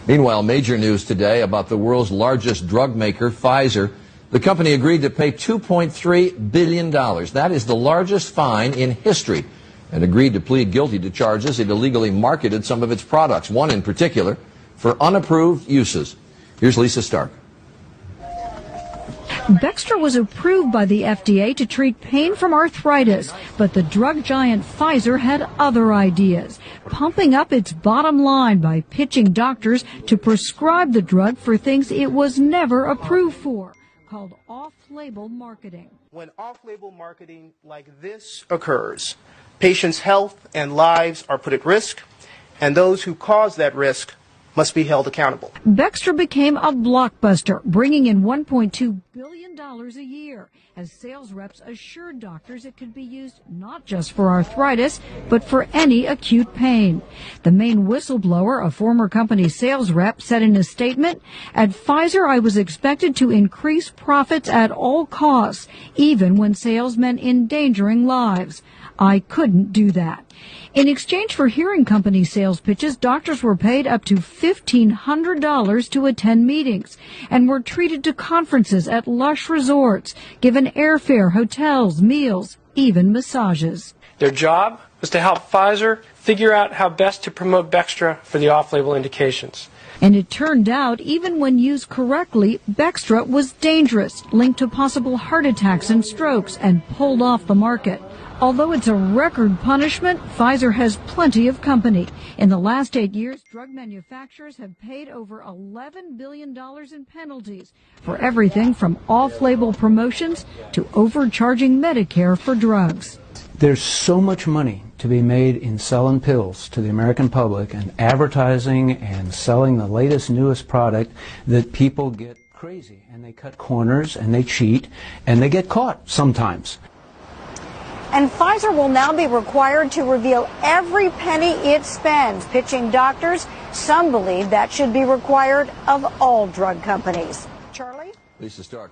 Meanwhile, major news today about the world's largest drug maker, Pfizer. The company agreed to pay $2.3 billion. That is the largest fine in history, and agreed to plead guilty to charges it illegally marketed some of its products, one in particular, for unapproved uses. Here's Lisa Stark. Bextra was approved by the FDA to treat pain from arthritis, but the drug giant Pfizer had other ideas, pumping up its bottom line by pitching doctors to prescribe the drug for things it was never approved for, called off-label marketing. When off-label marketing like this occurs, patients' health and lives are put at risk, and those who cause that risk must be held accountable. Bextra became a blockbuster, bringing in $1.2 billion a year, as sales reps assured doctors it could be used not just for arthritis, but for any acute pain. The main whistleblower, a former company sales rep, said in a statement, "At Pfizer, I was expected to increase profits at all costs, even when sales meant endangering lives. I couldn't do that." In exchange for hearing company sales pitches, doctors were paid up to $1,500 to attend meetings and were treated to conferences at lush resorts, given airfare, hotels, meals, even massages. Their job was to help Pfizer figure out how best to promote Bextra for the off-label indications. And it turned out, even when used correctly, Bextra was dangerous, linked to possible heart attacks and strokes, and pulled off the market. Although it's a record punishment, Pfizer has plenty of company. In the last 8 years, drug manufacturers have paid over $11 billion in penalties for everything from off-label promotions to overcharging Medicare for drugs. There's so much money to be made in selling pills to the American public and advertising and selling the latest, newest product that people get crazy, and they cut corners and they cheat and they get caught sometimes. And Pfizer will now be required to reveal every penny it spends pitching doctors. Some believe that should be required of all drug companies. Charlie? Lisa Stark.